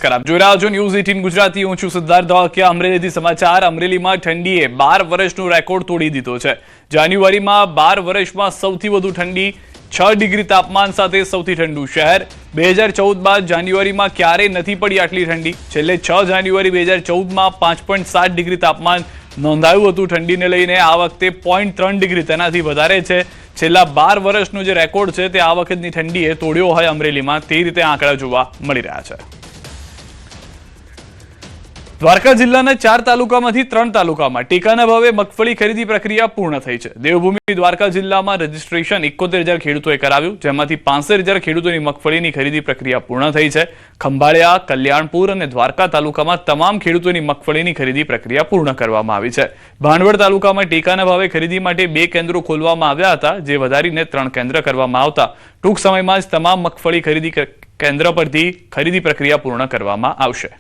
નમસ્કાર, આપ જોઈ રહ્યા છો ન્યૂઝ 18 ગુજરાતી. હું છું સિદ્ધાર્થ ધોળકિયા. અમરેલીથી સમાચાર. અમરેલીમાં ઠંડીએ 12 વર્ષનો રેકોર્ડ તોડી દીધો છે. જાન્યુઆરીમાં 12 વર્ષમાં સૌથી વધુ ઠંડી, 6 ડિગ્રી તાપમાન સાથે સૌથી ઠંડુ શહેર. 2014 બાદ જાન્યુઆરીમાં ક્યારેય નથી પડી આટલી ઠંડી. છેલ્લે 6 જાન્યુઆરી 2014માં 5.7 ડિગ્રી તાપમાન નોંધાયું હતું. ઠંડીને લઈને આ વખતે 0.3 ડિગ્રી તેનાથી વધારે છે. છેલ્લા 12 વર્ષનો જે રેકોર્ડ છે તે આ વખતની ઠંડીએ તોડ્યો હોય અમરેલીમાં, તે રીતે આંકડા જોવા મળી રહ્યા છે. દ્વારકા જિલ્લાના 4 તાલુકામાંથી 3 તાલુકામાં ટેકાના ભાવે મગફળી ખરીદી પ્રક્રિયા પૂર્ણ થઈ છે. દેવભૂમિ દ્વારકા જિલ્લામાં રજીસ્ટ્રેશન 71,000 ખેડૂતોએ કરાવ્યું, જેમાંથી 65,000 ખેડૂતોની મગફળીની ખરીદી પ્રક્રિયા પૂર્ણ થઈ છે. ખંભાળિયા, કલ્યાણપુર અને દ્વારકા તાલુકામાં તમામ ખેડૂતોની મગફળીની ખરીદી પ્રક્રિયા પૂર્ણ કરવામાં આવી છે. ભાંડવડ તાલુકામાં ટેકાના ભાવે ખરીદી માટે 2 કેન્દ્રો ખોલવામાં આવ્યા હતા, જે વધારીને 3 કેન્દ્ર કરવામાં આવતા ટૂંક સમયમાં જ તમામ મગફળી ખરીદી કેન્દ્ર પરથી ખરીદી પ્રક્રિયા પૂર્ણ કરવામાં આવશે.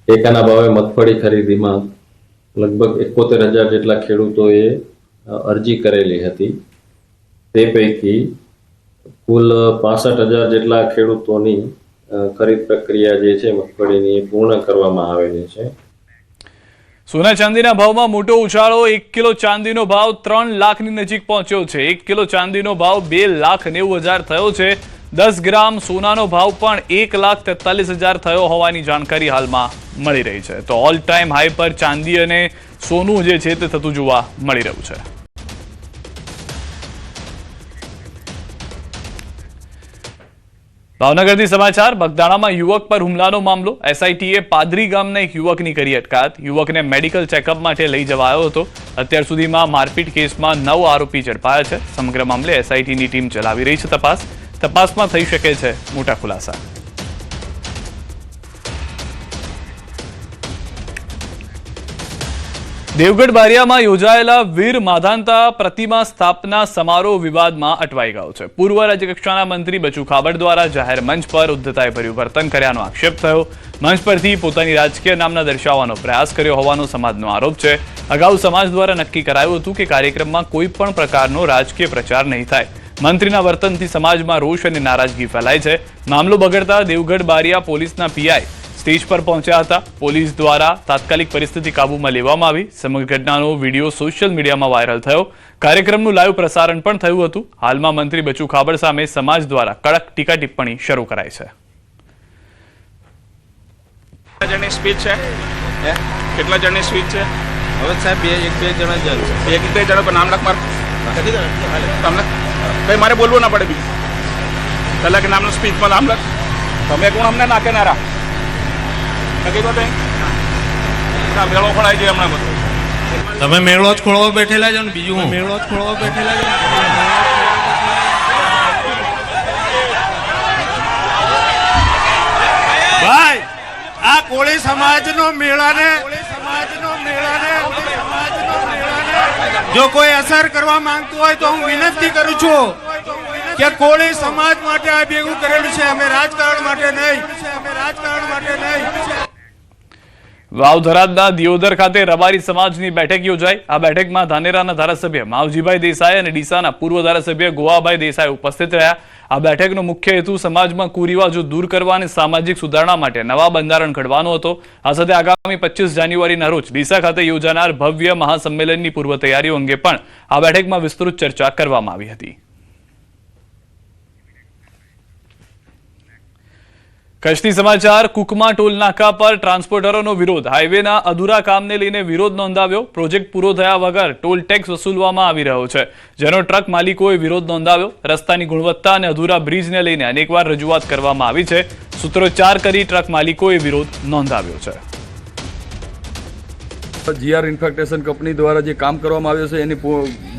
ટેકાના ભાવે મગફળી ખરીદીમાં લગભગ 71,000 જેટલા ખેડૂતોએ અરજી કરેલી હતી. તે પૈકી કુલ 65,000 જેટલા ખેડૂતોની ખરીદ પ્રક્રિયા જે છે મગફળીની પૂર્ણ કરવામાં આવેલી છે. સોના ચાંદીના ભાવમાં મોટો ઉછાળો. 1 કિલો ચાંદીનો ભાવ 3 લાખની નજીક પહોંચ્યો છે. 1 કિલો ચાંદીનો ભાવ 2,90,000 થયો છે. 10 ગ્રામ સોનાનો ભાવ પણ 1,43,000 થયો હોવાની જાણકારી હાલમાં મળી રહી છે. તો ઓલ ટાઈમ હાઈ પર ચાંદી અને સોનું જે છે તે થતું જોવા મળી રહ્યું છે. ભાવનગરથી સમાચાર. બગદાણામાં યુવક પર હુમલાનો મામલો. એસઆઈટીએ પાદરી ગામના એક યુવકની કરી અટકાયત. યુવકને મેડિકલ ચેકઅપ માટે લઈ જવાયો હતો. અત્યાર સુધીમાં મારપીટ કેસમાં 9 આરોપી ઝડપાયા છે. સમગ્ર મામલે એસઆઈટીની ટીમ ચલાવી રહી છે તપાસ. તપાસમાં થઈ શકે છે મોટા ખુલાસા. દેવગઢ બારિયામાં યોજાયેલા વીર માધાંતા પ્રતિમા સ્થાપના સમારોહ વિવાદમાં અટવાઈ ગયો છે. પૂર્વ રાજ્યકક્ષાના મંત્રી બચુ ખાબડ દ્વારા જાહેર મંચ પર ઉદ્ધતાઈભર્યું વર્તન કર્યાનો આક્ષેપ થયો. મંચ પરથી પોતાની રાજકીય નામના દર્શાવવાનો પ્રયાસ કર્યો હોવાનો સમાજનો આરોપ છે. અગાઉ સમાજ દ્વારા નક્કી કરાયું હતું કે કાર્યક્રમમાં કોઈ પણ પ્રકારનો રાજકીય પ્રચાર નહીં થાય. મંત્રીના વર્તનથી સમાજમાં રોષ અને નારાજગી ફેલાય છે. મામલો બગડતા દેવગઢ બારિયા પોલીસના પીઆઈ સ્ટેજ પર પહોંચ્યા હતા. પોલીસ દ્વારા તાત્કાલિક પરિસ્થિતિ કાબૂમાં લેવામાં આવી. સમગ્ર ઘટનાનો વિડીયો સોશિયલ મીડિયામાં વાયરલ થયો. કાર્યક્રમનું લાઈવ પ્રસારણ પણ થયું હતું. હાલમાં મંત્રી બચુ ખાબડ સામે સમાજ દ્વારા કડક ટીકા ટિપ્પણી શરૂ કરાઈ છે. કેટલા જણની સ્પીચ છે? હવે સાહેબ એક બે જણા નામ લખ માર કઈ મારે બોલવું ના પડે. બીજું પહેલા કે નામનું સ્પીચમાં નામ લખ. તમે કોણ અમને નાખે નારા મેળો ખોલાય છે હમણાં બધું. તમે મેળો જ ખોળવા બેઠેલા છો ને બીજું મેળો જ ખોળવા બેઠેલા છો. ભાઈ આ કોળી સમાજનો મેળાને જો કોઈ અસર કરવા માંગતું હોય તો હું વિનંતી કરું છું કે કોળી સમાજ માટે આ ભેગું કરેલું છે. અમે રાજકારણ માટે નહીં. વાવધરાના દિયોદર ખાતે રબારી સમાજની બેઠક યોજાઈ. આ બેઠકમાં ધાનેરાના ધારાસભ્ય માવજીભાઈ દેસાઈ અને ડીસાના પૂર્વ ધારાસભ્ય ગોવાભાઈ દેસાઈ ઉપસ્થિત રહ્યા. આ બેઠકનો મુખ્ય હેતુ સમાજમાં કુરિવાજો દૂર કરવા અને સામાજિક સુધારણા માટે નવા બંધારણ ઘડવાનો હતો. આ સાથે આગામી 25 જાન્યુઆરીના રોજ ડીસા ખાતે યોજાનાર ભવ્ય મહાસંમેલનની પૂર્વ તૈયારીઓ અંગે પણ આ બેઠકમાં વિસ્તૃત ચર્ચા કરવામાં આવી હતી. કચ્છથી સમાચાર. કુકમા ટોલ નાકા પર ટ્રાન્સપોર્ટરોનો વિરોધ. હાઈવેના અધૂરા કામને લઈને વિરોધ નોંધાવ્યો. પ્રોજેક્ટ પૂરો થયા વગર ટોલ ટેક્સ વસૂલવામાં આવી રહ્યો છે, જેનો ટ્રક માલિકોએ વિરોધ નોંધાવ્યો. રસ્તાની ગુણવત્તા અને અધૂરા બ્રિજને લઈને અનેકવાર રજૂઆત કરવામાં આવી છે. સૂત્રોચ્ચાર કરી ટ્રક માલિકોએ વિરોધ નોંધાવ્યો છે. જીઆર ઇન્ફ્રાસ્ટ્રક્ચર કંપની દ્વારા જે કામ કરવામાં આવ્યું છે એની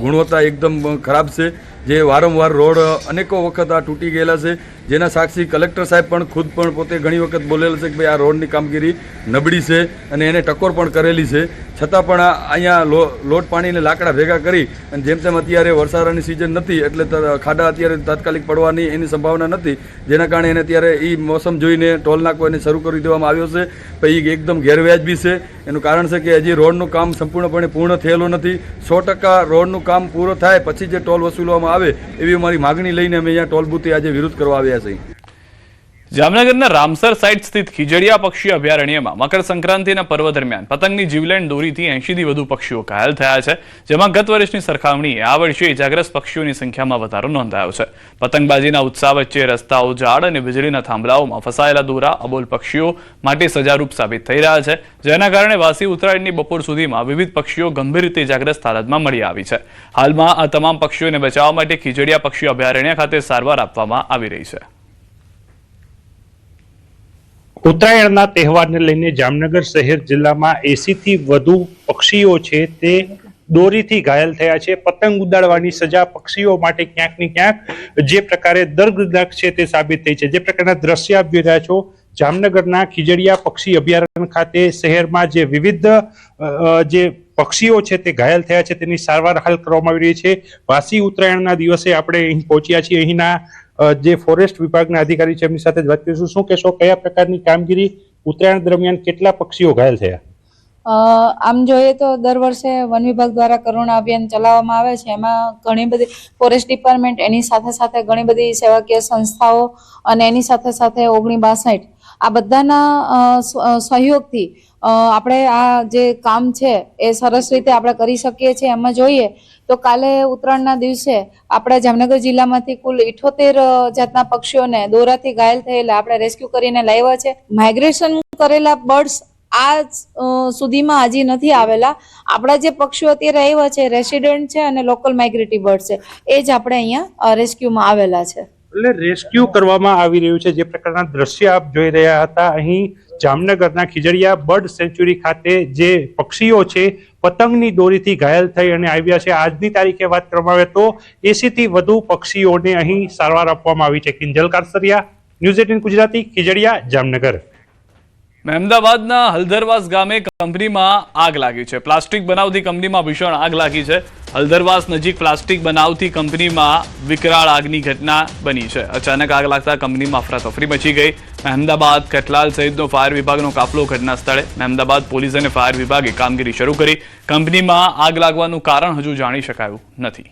ગુણવત્તા એકદમ ખરાબ છે. જે વારંવાર રોડ અનેકો વખત આ તૂટી ગયેલા છે, જેના સાક્ષી કલેક્ટર સાહેબ પણ ખુદ પણ પોતે ઘણી વખત બોલેલા છે કે ભાઈ આ રોડની કામગીરી નબળી છે અને એને ટકોર પણ કરેલી છે. છતાં પણ અહીંયા લોટ પાણીને લાકડા ભેગા કરી અને જેમ તેમ અત્યારે વરસાદની સિઝન નથી એટલે ખાડા અત્યારે તાત્કાલિક પડવાની એની સંભાવના નથી, જેના કારણે એને અત્યારે એ મોસમ જોઈને ટોલ નાકો એને શરૂ કરી દેવામાં આવ્યો છે. પણ એ એકદમ ગેરવ્યાજબી છે. એનું કારણ છે કે હજી રોડનું કામ સંપૂર્ણપણે પૂર્ણ થયેલું નથી. 100% રોડનું કામ પૂરું થાય પછી જે ટોલ વસૂલવામાં આવે એવી અમારી માગણી લઈને અમે અહીંયા ટોલ બૂથે આજે વિરોધ કરવા આવ્યા છીએ. જામનગરના રામસર સાઇટ સ્થિત ખીજડીયા પક્ષી અભયારણ્યમાં મકર સંક્રાંતિના પર્વ દરમિયાન પતંગની જીવલેણ દોરીથી 80થી વધુ પક્ષીઓ ઘાયલ થયા છે, જેમાં ગત વર્ષની સરખામણીએ આ વર્ષે ઇજાગ્રસ્ત પક્ષીઓની સંખ્યામાં વધારો નોંધાયો છે. પતંગબાજીના ઉત્સાહ વચ્ચે રસ્તાઓ, ઝાડ અને વીજળીના થાંભલાઓમાં ફસાયેલા દોરા અબોલ પક્ષીઓ માટે સજારૂપ સાબિત થઈ રહ્યા છે, જેના કારણે વાસી ઉત્તરાયણની બપોર સુધીમાં વિવિધ પક્ષીઓ ગંભીર રીતે ઇજાગ્રસ્ત હાલતમાં મળી આવી છે. હાલમાં આ તમામ પક્ષીઓને બચાવવા માટે ખીજડીયા પક્ષી અભયારણ્ય ખાતે સારવાર આપવામાં આવી રહી છે. ઉત્તરાયણના તહેવારને લઈને જામનગર શહેર જિલ્લામાં 80 થી વધુ પક્ષીઓ છે તે દોરીથી ઘાયલ થયા છે. પતંગ ઉડાડવાની સજા પક્ષીઓ માટે ક્યાંક ને ક્યાંક જે પ્રકારે દર્દનાક છે તે સાબિત થઈ છે. જે પ્રકારના દ્રશ્ય આપ જોઈ રહ્યા છો જામનગરના ખીજડીયા પક્ષી અભયારણ્ય ખાતે શહેરમાં જે વિવિધ જે પક્ષીઓ છે તે ઘાયલ થયા છે તેની સારવાર હાલ કરવામાં આવી રહી છે. વાસી ઉત્તરાયણના દિવસે આપણે અહીં પહોંચ્યા છીએ. અહીંના જે ફોરેસ્ટ વિભાગના અધિકારી છે એમની સાથે જ વાત કરીશું. શું કહેશો, કયા પ્રકારની કામગીરી, ઉત્તરાયણ દરમિયાન કેટલા પક્ષીઓ ઘાયલ થયા? આમ જોઈએ તો દર વર્ષે વન વિભાગ દ્વારા કરુણા અભિયાન ચલાવવામાં આવે છે. એમાં ઘણી બધી ફોરેસ્ટ ડિપાર્ટમેન્ટ, એની સાથે સાથે ઘણી બધી સેવાકીય સંસ્થાઓ અને એની સાથે સાથે 1962 આ બધાના સહયોગથી આપણે આ જે કામ છે એ સરસ રીતે આપણે કરી શકીએ છીએ. એમાં જોઈએ તો કાલે ઉત્તરાયણના દિવસે આપણે જામનગર જિલ્લામાંથી કુલ 78 જાતના પક્ષીઓને દોરાથી ઘાયલ થયેલા આપણે રેસ્ક્યુ કરીને લાવ્યા છે. માઇગ્રેશન કરેલા બર્ડ્સ આ સુધીમાં હજી નથી આવેલા. આપણા જે પક્ષીઓ અત્યારે આવ્યા છે રેસિડેન્ટ છે અને લોકલ માઇગ્રેટરી બર્ડ છે, એ જ આપણે અહીંયા રેસ્ક્યુમાં આવેલા છે. એટલે રેસ્ક્યુ કરવામાં આવી રહ્યું છે. જે પ્રકારના દ્રશ્ય આપ જોઈ રહ્યા હતા અહીં જામનગરના ખીજડીયા બર્ડ સેન્ચ્યુરી ખાતે જે પક્ષીઓ છે પતંગની દોરીથી ઘાયલ થઈ અને આવ્યા છે. આજની તારીખે વાત કરવામાં આવે તો 80 થી વધુ પક્ષીઓને અહીં સારવાર આપવામાં આવી છે. કિંજલ કારસરિયા, ન્યૂઝ 18 ગુજરાતી, ખીજડીયા, જામનગર. અમદાવાદના હલદરવાસ ગામે કંપનીમાં આગ લાગી છે. પ્લાસ્ટિક બનાવતી કંપનીમાં ભીષણ આગ લાગી છે. હલદરવાસ નજીક પ્લાસ્ટિક બનાવતી કંપનીમાં વિકરાળ આગની ઘટના બની છે. અચાનક આગ લાગતા કંપનીમાં અફરાતફરી મચી ગઈ. અમદાવાદ, કટલાલ સહિતનો ફાયર વિભાગનો કાફલો ઘટના સ્થળે. અમદાવાદ પોલીસ અને ફાયર વિભાગે કામગીરી શરૂ કરી. કંપનીમાં આગ લાગવાનું કારણ હજુ જાણી શકાયું નથી.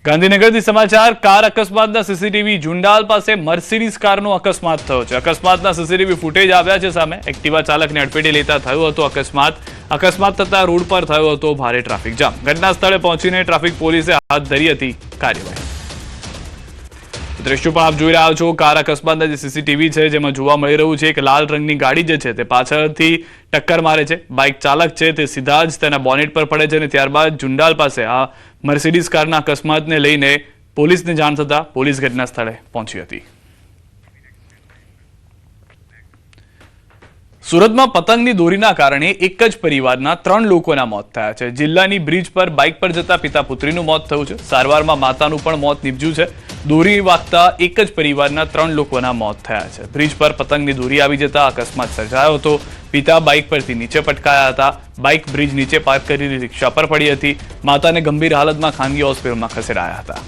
ગાંધીનગરથી સમાચાર. કાર અકસ્માતના સીસીટીવી. જુંડાલ પાસે મર્સિડીઝ કારનો અકસ્માત થયો છે. અકસ્માતના સીસીટીવી ફૂટેજ આવ્યા છે સામે. એક્ટિવા ચાલકને અડફેટે લેતા થયો હતો અકસ્માત થતા રોડ પર થયો હતો ભારે ટ્રાફિક જામ. ઘટના સ્થળે પહોંચીને ટ્રાફિક પોલીસે હાથ ધરી હતી કાર્યવાહી. દ્રશ્યો પણ આપ જોઈ રહ્યા છો. કાર અકસ્માતના જે સીસીટીવી છે જેમાં જોવા મળી રહ્યું છે એક લાલ રંગની ગાડી જે છે તે પાછળથી ટક્કર મારે છે. બાઇક ચાલક છે તે સીધા જ તેના બોનેટ પર પડે છે અને ત્યારબાદ જુંડાલ પાસે આ મર્સિડીઝ કારના અકસ્માતને લઈને પોલીસને જાણ થતા પોલીસ ઘટના સ્થળે પહોંચી હતી. સુરતમાં પતંગની દોરીના કારણે એક જ પરિવારના 3 લોકોના મોત થયા છે. જિલ્લાની બ્રિજ પર બાઇક પર જતા પિતા પુત્રીનું મોત થયું છે. સારવારમાં માતાનું પણ મોત નીપજ્યું છે. દોરી વાગતા એક જ પરિવારના 3 લોકોના મોત થયા છે. બ્રિજ પર પતંગની દોરી આવી જતા અકસ્માત સર્જાયો હતો. પિતા બાઇક પરથી નીચે પટકાયા હતા. બાઇક બ્રિજ નીચે પાર્ક કરેલી રિક્ષા પર પડી હતી. માતાને ગંભીર હાલતમાં ખાનગી હોસ્પિટલમાં ખસેડાયા હતા.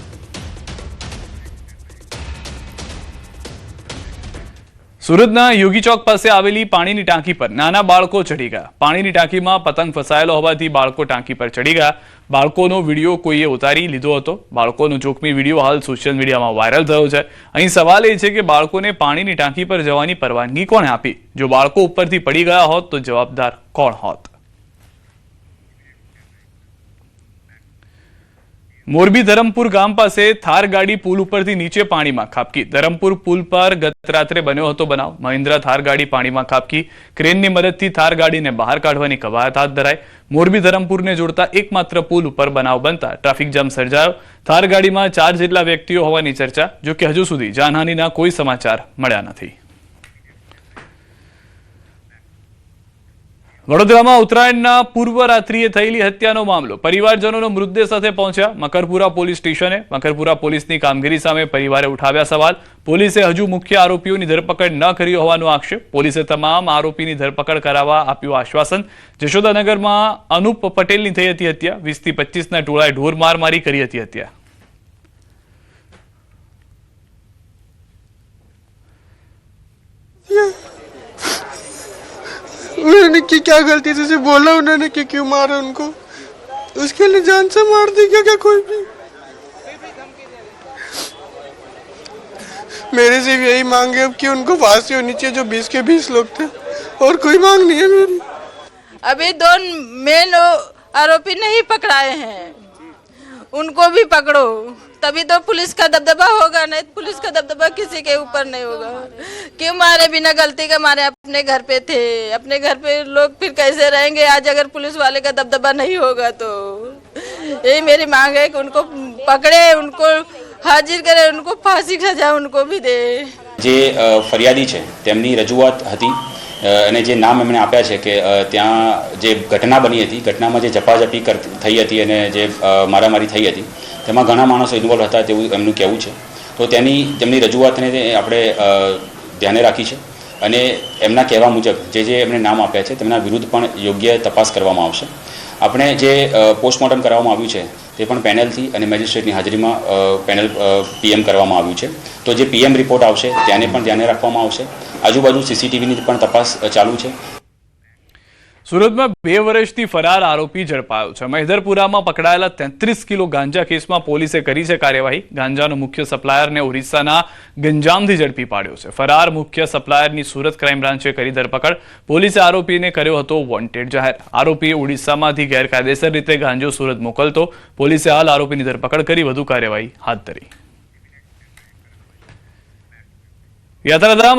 સુરતના યોગી ચોક પાસે આવેલી પાણીની ટાંકી પર નાના બાળકો ચડી ગયા. પાણીની ટાંકીમાં પતંગ ફસાયેલો હોવાથી બાળકો ટાંકી પર ચડી ગયા. બાળકોનો વિડીયો કોઈએ ઉતારી લીધો હતો. બાળકોનો જોખમી વિડીયો હાલ સોશિયલ મીડિયામાં વાયરલ થયો છે. અહીં સવાલ એ છે કે બાળકોને પાણીની ટાંકી પર જવાની પરવાનગી કોણે આપી? જો બાળકો ઉપરથી પડી ગયા હોત તો જવાબદાર કોણ હોત? મોરબી ધરમપુર ગામ પાસે થાર ગાડી પુલ ઉપરથી નીચે પાણીમાં ખાબકી. ધરમપુર પુલ પર ગત રાત્રે બન્યો હતો બનાવ. મહિન્દ્રા થાર ગાડી પાણીમાં ખાબકી. ક્રેનની મદદથી થાર ગાડીને બહાર કાઢવાની કવાયત હાથ ધરાઈ. મોરબી ધરમપુરને જોડતા એકમાત્ર પુલ ઉપર બનાવ બનતા ટ્રાફિક જામ સર્જાયો. થાર ગાડીમાં 4 જેટલા વ્યક્તિઓ હોવાની ચર્ચા. જો કે હજુ સુધી જાનહાનિના કોઈ સમાચાર મળ્યા નથી. વડોદરામાં ઉત્તરાયણના પૂર્વ રાત્રિએ થયેલી હત્યાનો મામલો. પરિવારજનોનો મૃતદેહ સાથે પહોંચ્યા મકરપુરા પોલીસ સ્ટેશને. મકરપુરા પોલીસની કામગીરી સામે પરિવારે ઉઠાવ્યા સવાલ. પોલીસે હજુ મુખ્ય આરોપીઓની ધરપકડ ન કરી હોવાનો આક્ષેપ. પોલીસે તમામ આરોપીની ધરપકડ કરાવવા આપ્યું આશ્વાસન. જશોદાનગરમાં અનુપ પટેલની થઈ હતી હત્યા. 20 થી 25ના ટોળાએ ઢોર મારી કરી હતી હત્યા. उन्होंने की क्या गलती से उसे बोला उन्होंने कि क्यों मारा उनको? उसके लिए जान से मार दी क्या कोई भी? मेरे से भी यही मांग है अब कि उनको फांसी होनी चाहिए जो 20 के 20 लोग थे, और कोई मांग नहीं है मेरी। अभी 2 मेन आरोपी नहीं पकड़ाए हैं, उनको भी पकड़ो तभी तो पुलिस का दबदबा होगा, नहीं पुलिस का दबदबा किसी के ऊपर नहीं होगा। क्यों मारे बिना गलती का मारे? अपने घर पे थे, अपने घर पे लोग फिर कैसे रहेंगे आज अगर पुलिस वाले का दबदबा नहीं होगा तो? यही मेरी मांग है कि उनको पकड़े, उनको हाजिर करे, उनको फांसी की सजा उनको भी दे। જે ફરિયાદી છે તેમની રજૂઆત હતી અને જે નામ એમણે આપ્યા છે કે ત્યાં જે ઘટના બની હતી, ઘટનામાં જે ઝપાઝપી થઈ હતી અને જે મારામારી થઈ હતી તેમાં ઘણા માણસો ઇન્વોલ્વ હતા તેવું એમનું કહેવું છે. તો તેમની રજૂઆતને આપણે ધ્યાને રાખી છે અને એમના કહેવા મુજબ જે એમણે નામ આપ્યા છે તેમના વિરુદ્ધ પણ યોગ્ય તપાસ કરવામાં આવશે. આપણે જે પોસ્ટમોર્ટમ કરવામાં આવ્યું છે તે પણ પેનલથી અને મેજિસ્ટ્રેટની હાજરીમાં પેનલ પીએમ કરવામાં આવ્યું છે. તો જે પીએમ રિપોર્ટ આવશે તેને પણ ધ્યાને રાખવામાં આવશે. આજુબાજુ સીસીટીવીની પણ તપાસ ચાલુ છે. સુરતમાં 2 વર્ષથી ફરાર આરોપી ઝડપાયો છે. મહેદરપુરામાં પકડાયેલા 33 કિલો ગાંજા કેસમાં પોલીસે કરી છે કાર્યવાહી. ગાંજાનો મુખ્ય સપ્લાયરને ઓરિસ્સાના ગંજામથી ઝડપી પાડ્યો છે. ફરાર મુખ્ય સપ્લાયરની સુરત ક્રાઇમ બ્રાન્ચે કરી ધરપકડ. પોલીસે આરોપીને કર્યો હતો વોન્ટેડ જાહેર. આરોપીએ ઓડિશામાંથી ગેરકાયદેસર રીતે ગાંજો સુરત મોકલતો. પોલીસે હાલ આરોપીની ધરપકડ કરી વધુ કાર્યવાહી હાથ ધરી. યાત્રાધામ